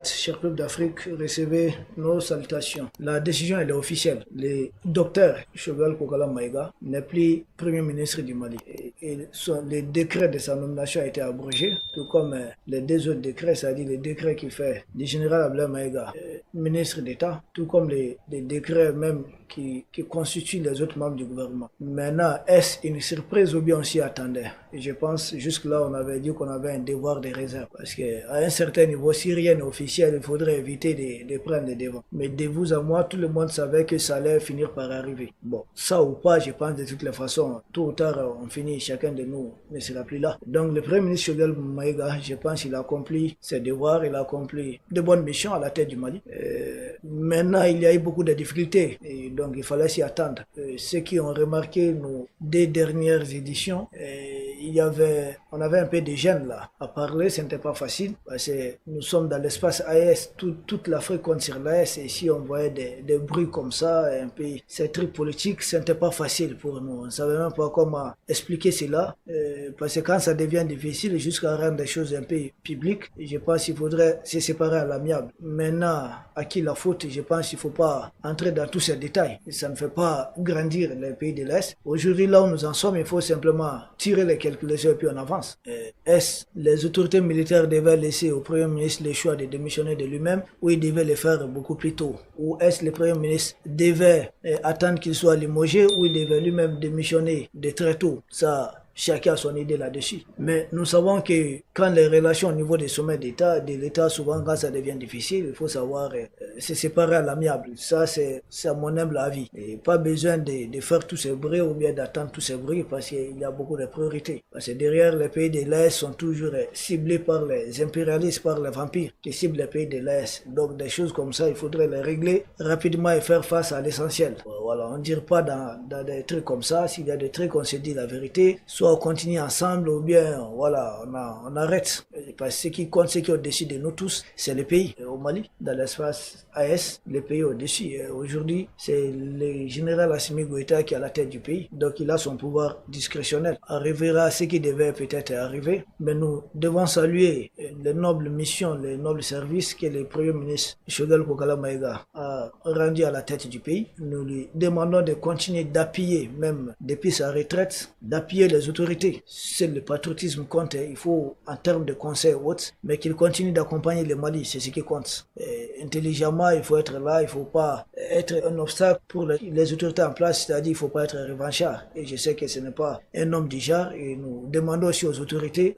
Chers peuples d'Afrique, recevez nos salutations. La décision elle est officielle. Le docteur Choguel Kokala Maïga n'est plus Premier ministre du Mali. Le décret de sa nomination a été abrogé, tout comme les deux autres décrets, c'est-à-dire le décret qui fait du général Abdoulaye Maïga ministre d'État, tout comme les décrets même qui constituent les autres membres du gouvernement. Maintenant, est-ce une surprise ou bien on s'y attendait? Et je pense jusque-là on avait dit qu'on avait un devoir de réserve, parce qu'à un certain niveau, si rien n'est officiel, il faudrait éviter de prendre les devants. Mais de vous à moi, tout le monde savait que ça allait finir par arriver. Bon, ça ou pas, je pense de toutes les façons, tôt ou tard, on finit, chacun de nous ne sera plus là. Donc le Premier ministre Choguel Maïga, je pense qu'il a accompli ses devoirs, il a accompli de bonnes missions à la tête du Mali. Maintenant, il y a eu beaucoup de difficultés, et donc il fallait s'y attendre. Ceux qui ont remarqué nos deux dernières éditions, on avait un peu de gêne là. À parler, ce n'était pas facile, parce que nous sommes dans l'espace AES, toute l'Afrique compte sur l'AES, et si on voyait des bruits comme ça, un peu, ces trucs politiques, ce n'était pas facile pour nous. On ne savait même pas comment expliquer cela, parce que quand ça devient difficile, jusqu'à rendre des choses un peu publiques, je pense qu'il faudrait se séparer à l'amiable. Maintenant, à qui la faute? Je pense qu'il ne faut pas entrer dans tous ces détails. Ça ne fait pas grandir les pays de l'Est. Aujourd'hui, là où nous en sommes, il faut simplement tirer les quelques leçons et puis on avance. Est-ce les autorités militaires devaient laisser au Premier ministre le choix de démissionner de lui-même, ou il devait le faire beaucoup plus tôt? Ou est-ce le Premier ministre devait attendre qu'il soit limogé, ou il devait lui-même démissionner de très tôt? Ça, chacun a son idée là-dessus. Mais nous savons que quand les relations au niveau des sommets d'État, de l'État, souvent quand ça devient difficile, il faut savoir se séparer à l'amiable. Ça, c'est à mon humble avis. Et pas besoin de faire tous ces bruits ou bien d'attendre tous ces bruits, parce qu'il y a beaucoup de priorités. Parce que derrière, les pays de l'Est sont toujours ciblés par les impérialistes, par les vampires qui ciblent les pays de l'Est. Donc des choses comme ça, il faudrait les régler rapidement et faire face à l'essentiel. Voilà, on ne dit pas dans des trucs comme ça. S'il y a des trucs, on se dit la vérité. Soit on continue ensemble, ou bien voilà, on arrête. Parce que ce qui compte, ce qui est au-dessus de nous tous, c'est le pays. Au Mali, dans l'espace AS, le pays au-dessus. Aujourd'hui, c'est le général Assimi Goïta qui est à la tête du pays. Donc il a son pouvoir discrétionnel. Arrivera ce qui devait peut-être arriver. Mais nous devons saluer les nobles missions, les nobles services que le Premier ministre Choguel Kokala Maïga a rendu à la tête du pays. Nous lui demandons de continuer d'appuyer, même depuis sa retraite, d'appuyer les autorités. C'est le patriotisme compte, il faut en termes de conseils ou autres, mais qu'il continue d'accompagner le Mali, c'est ce qui compte. Intelligemment, il faut être là, il ne faut pas être un obstacle pour les autorités en place, c'est-à-dire il ne faut pas être revanchard. Et je sais que ce n'est pas un homme du genre, et nous demandons aussi aux autorités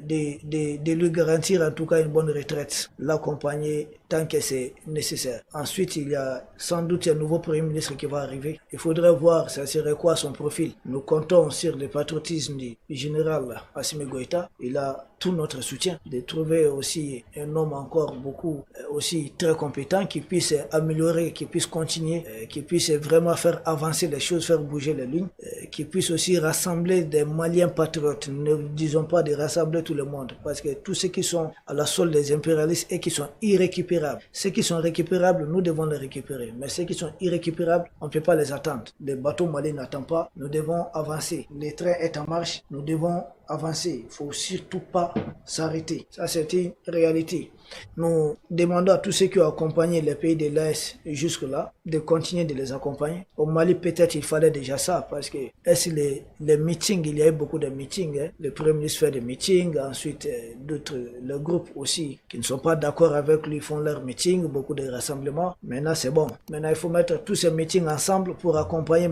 de lui garantir en tout cas une bonne retraite, l'accompagner tant que c'est nécessaire. Ensuite, il y a sans doute un nouveau Premier ministre qui va arriver. Il faudrait voir ça serait quoi son profil. Nous comptons sur le patriotisme du général Assimi Goïta. Il a tout notre soutien, de trouver aussi un homme encore beaucoup, aussi très compétent, qui puisse améliorer, qui puisse continuer, qui puisse vraiment faire avancer les choses, faire bouger les lignes, qui puisse aussi rassembler des Maliens patriotes. Ne disons pas de rassembler tout le monde, parce que tous ceux qui sont à la solde des impérialistes et qui sont irrécupérables, ceux qui sont récupérables, nous devons les récupérer, mais ceux qui sont irrécupérables, on ne peut pas les attendre. Le bateau malien n'attend pas, nous devons avancer. Le train est en marche, nous devons avancer. Il ne faut surtout pas s'arrêter. Ça, c'est une réalité. Nous demandons à tous ceux qui ont accompagné les pays de l'Est jusque-là de continuer de les accompagner. Au Mali, peut-être il fallait déjà ça, parce que les meetings, il y a eu beaucoup de meetings. Le Premier ministre fait des meetings, ensuite d'autres, le groupe aussi qui ne sont pas d'accord avec lui font leurs meetings, beaucoup de rassemblements. Maintenant, c'est bon. Maintenant, il faut mettre tous ces meetings ensemble pour accompagner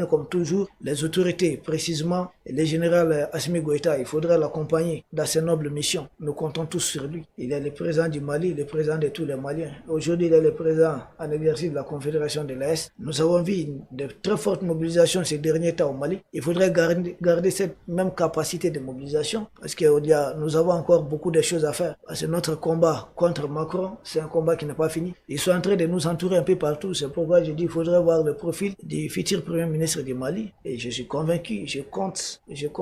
comme toujours les autorités, précisément le général Assimi Goïta. Il faudrait l'accompagner dans ses nobles missions. Nous comptons tous sur lui. Il est le président du Mali, le président de tous les Maliens. Aujourd'hui, il est le président en exercice de la Confédération de l'Est. Nous avons vu de très fortes mobilisations ces derniers temps au Mali. Il faudrait garder cette même capacité de mobilisation, parce que nous avons encore beaucoup de choses à faire. Parce que notre combat contre Macron, c'est un combat qui n'est pas fini. Ils sont en train de nous entourer un peu partout. C'est pourquoi je dis qu'il faudrait voir le profil du futur Premier ministre du Mali. Et je suis convaincu, je compte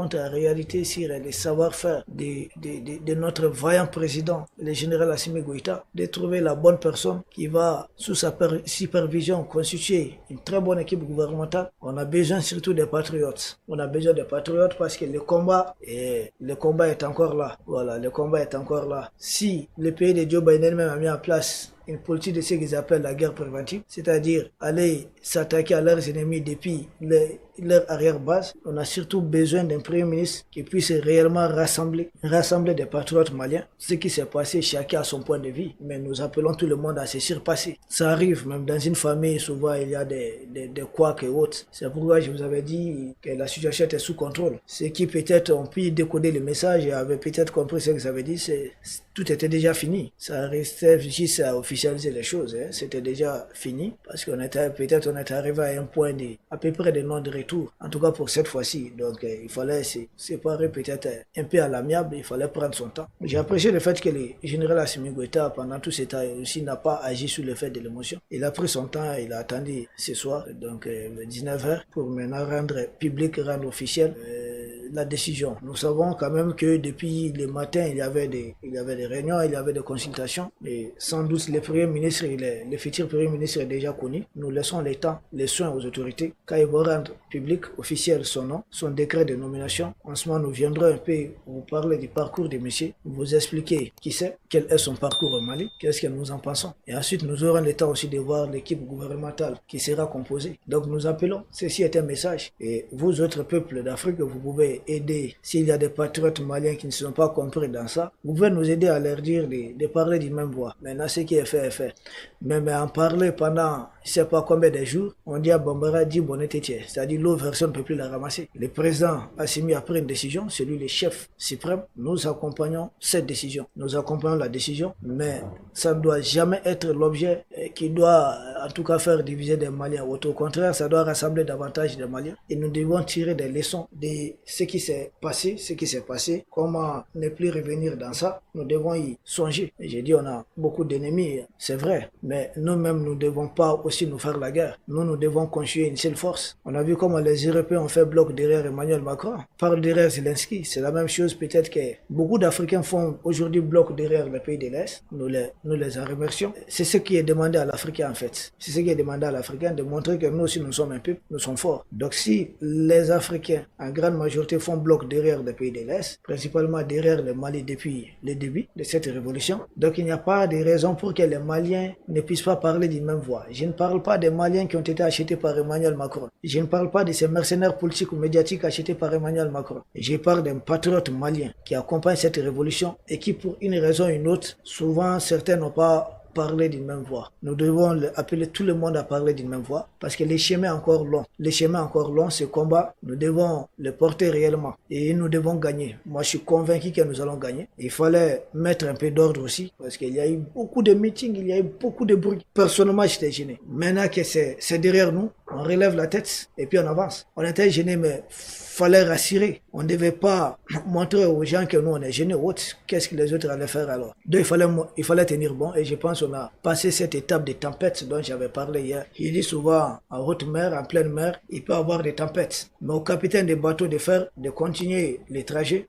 compte en réalité sur les savoir-faire de notre vaillant président, le général Assimi Goïta, de trouver la bonne personne qui va, sous sa supervision, constituer une très bonne équipe gouvernementale. On a besoin surtout des patriotes. On a besoin des patriotes parce que le combat est encore là. Voilà, le combat est encore là. Si le pays de Joe Biden même a mis en place une politique de ce qu'ils appellent la guerre préventive, c'est-à-dire aller s'attaquer à leurs ennemis depuis leur arrière-base. On a surtout besoin d'un premier ministre qui puisse réellement rassembler des patriotes maliens. Ce qui s'est passé, chacun a son point de vue, mais nous appelons tout le monde à se surpasser. Ça arrive, même dans une famille, souvent il y a des couacs et autres. C'est pourquoi je vous avais dit que la situation était sous contrôle. Ceux qui peut-être ont pu décoder le message et avaient peut-être compris ce que ça veut dire, tout était déjà fini. Ça restait juste à officialiser les choses. C'était déjà fini parce qu'on était arrivé à un point à peu près de non-retour. En tout cas pour cette fois-ci. Donc il fallait se séparer peut-être un peu à l'amiable. Il fallait prendre son temps. J'ai apprécié le fait que le général Assimi Goïta pendant tout ce temps aussi n'a pas agi sous l'effet de l'émotion. Il a pris son temps. Il a attendu ce soir, donc le 19h, pour maintenant rendre public, rendre officiel la décision. Nous savons quand même que depuis le matin, il y avait des réunions, il y avait des consultations. Et sans doute le Premier ministre, le futur Premier ministre est déjà connu. Nous laissons le temps, les soins aux autorités. Quand ils vont rendre public, officiel son nom, son décret de nomination, en ce moment nous viendrons un peu vous parler du parcours de monsieur, vous expliquer qui c'est, quel est son parcours au Mali, qu'est-ce que nous en pensons. Et ensuite nous aurons le temps aussi de voir l'équipe gouvernementale qui sera composée. Donc nous appelons, ceci est un message. Et vous autres peuples d'Afrique, vous pouvez aider, s'il y a des patriotes maliens qui ne sont pas compris dans ça, vous pouvez nous aider à leur dire de parler d'une même voix. Maintenant, ce qui est fait est fait. Mais en parler pendant, je ne sais pas combien de jours, on dit à Bambara, dit Bonnetétier, c'est-à-dire l'eau, personne ne peut plus la ramasser. Le président Assimi a pris une décision, c'est lui le chef suprême. Nous accompagnons cette décision. Nous accompagnons la décision, mais ça ne doit jamais être l'objet qui doit, en tout cas, faire diviser des Maliens. Au contraire, ça doit rassembler davantage des Maliens. Et nous devons tirer des leçons de ce qui s'est passé, comment ne plus revenir dans ça. Nous devons y songer. Et j'ai dit, on a beaucoup d'ennemis, c'est vrai, mais nous-mêmes, nous ne devons pas aussi nous faire la guerre. Nous devons construire une seule force. On a vu comment les Européens ont fait bloc derrière Emmanuel Macron, par derrière Zelensky. C'est la même chose peut-être que beaucoup d'Africains font aujourd'hui bloc derrière les pays de l'Est. Nous les en remercions. C'est ce qui est demandé à l'Africain en fait. C'est ce qui est demandé à l'Africain de montrer que nous aussi nous sommes un peuple, nous sommes forts. Donc si les Africains en grande majorité font bloc derrière les pays de l'Est, principalement derrière le Mali depuis le début de cette révolution, donc il n'y a pas de raison pour que les Maliens ne puissent pas parler d'une même voix. Je ne parle pas des Maliens qui ont été achetés par Emmanuel Macron. Je ne parle pas de ces mercenaires politiques ou médiatiques achetés par Emmanuel Macron. Je parle d'un patriote malien qui accompagne cette révolution et qui, pour une raison ou une autre, souvent certains n'ont pas parler d'une même voix. Nous devons appeler tout le monde à parler d'une même voix parce que les chemins encore longs. Les chemins encore longs, ce combat, nous devons le porter réellement et nous devons gagner. Moi, je suis convaincu que nous allons gagner. Il fallait mettre un peu d'ordre aussi parce qu'il y a eu beaucoup de meetings, il y a eu beaucoup de bruit. Personnellement, j'étais gêné. Maintenant que c'est derrière nous, on relève la tête et puis on avance. On était gêné, mais fallait rassurer. On ne devait pas montrer aux gens que nous on est gênés ou autre. Qu'est-ce que les autres allaient faire alors? Donc il fallait tenir bon et je pense qu'on a passé cette étape de tempête dont j'avais parlé hier. Il dit souvent en haute mer, en pleine mer, il peut y avoir des tempêtes. Mais au capitaine des bateaux de fer de continuer les trajets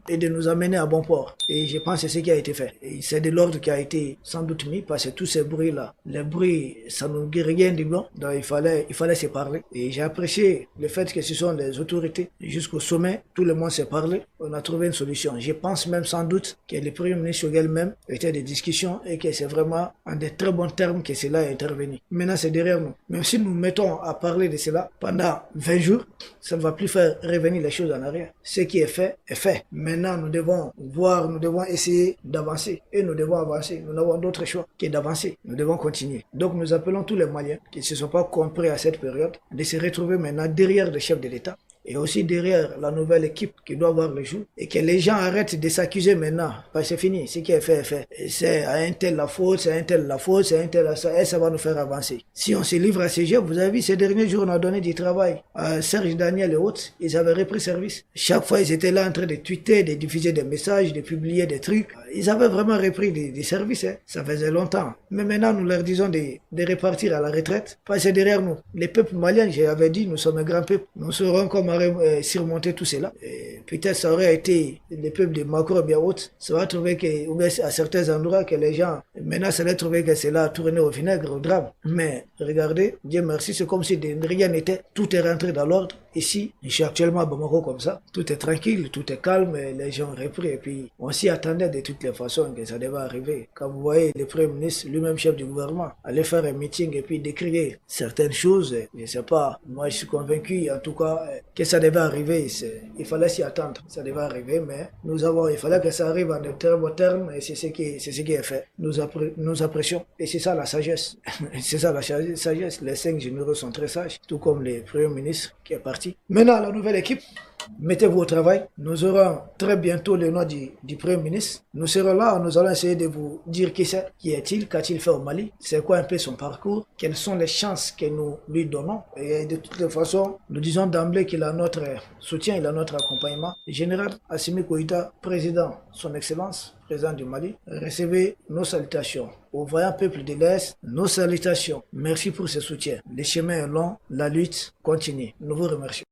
et de nous amener à bon port. Et je pense que c'est ce qui a été fait. Et c'est de l'ordre qui a été sans doute mis parce que tous ces bruits-là, les bruits, ça nous dit rien du bon. Donc il fallait se parler. Et j'ai apprécié le fait que ce sont les autorités jusqu'au sommet, tout le monde s'est parlé, on a trouvé une solution. Je pense même sans doute que le Premier ministre elle-même était des discussions et que c'est vraiment en de très bons termes que cela est intervenu. Maintenant c'est derrière nous. Même si nous mettons à parler de cela pendant 20 jours, ça ne va plus faire revenir les choses en arrière. Ce qui est fait est fait. Maintenant nous devons voir, nous devons essayer d'avancer et nous devons avancer. Nous n'avons d'autre choix que d'avancer. Nous devons continuer. Donc nous appelons tous les Maliens qui ne se sont pas compris à cette période de se retrouver maintenant derrière le chef de l'État et aussi derrière la nouvelle équipe qui doit voir le jour et que les gens arrêtent de s'accuser maintenant parce que c'est fini, ce qui est fait est fait. Et c'est à un tel la faute, c'est à un tel la faute, c'est à un tel la ça et ça va nous faire avancer. Si on se livre à ces jeux, vous avez vu ces derniers jours on a donné du travail à Serge Daniel et autres, ils avaient repris service. Chaque fois ils étaient là en train de tweeter, de diffuser des messages, de publier des trucs. Ils avaient vraiment repris des services, ça faisait longtemps. Mais maintenant nous leur disons de repartir à la retraite parce que derrière nous, les peuples maliens, j'avais dit, nous sommes un grand peuple, nous serons comme aurait surmonté tout cela. Peut-être ça aurait été le peuple de Makoro bien autre. Ça va trouver que, ou bien à certains endroits que les gens, maintenant ça allait trouver que c'est là tourné au vinaigre, au drame. Mais regardez, Dieu merci, c'est comme si rien n'était, tout est rentré dans l'ordre. Ici, je suis actuellement à Bamako comme ça. Tout est tranquille, tout est calme, les gens ont repris. Et puis, on s'y attendait de toutes les façons que ça devait arriver. Quand vous voyez le Premier ministre, lui-même chef du gouvernement, aller faire un meeting et puis décrier certaines choses, je ne sais pas, moi je suis convaincu en tout cas que ça devait arriver. Il fallait s'y attendre, ça devait arriver, mais il fallait que ça arrive en de très bons termes et c'est ce qui est fait. Nous apprécions et c'est ça la sagesse. C'est ça la sagesse. Les 5 généraux sont très sages, tout comme le Premier ministre qui est parti. Maintenant, la nouvelle équipe, mettez-vous au travail. Nous aurons très bientôt le nom du Premier ministre. Nous serons là, nous allons essayer de vous dire qui c'est, qui est-il, qu'a-t-il fait au Mali, c'est quoi un peu son parcours, quelles sont les chances que nous lui donnons. Et de toutes les façons, nous disons d'emblée qu'il a notre soutien, il a notre accompagnement. Général Assimi Goïta, président, son excellence, président du Mali, recevez nos salutations. Au vaillant peuple de l'Est, nos salutations. Merci pour ce soutien. Le chemin est long, la lutte continue. Nous vous remercions.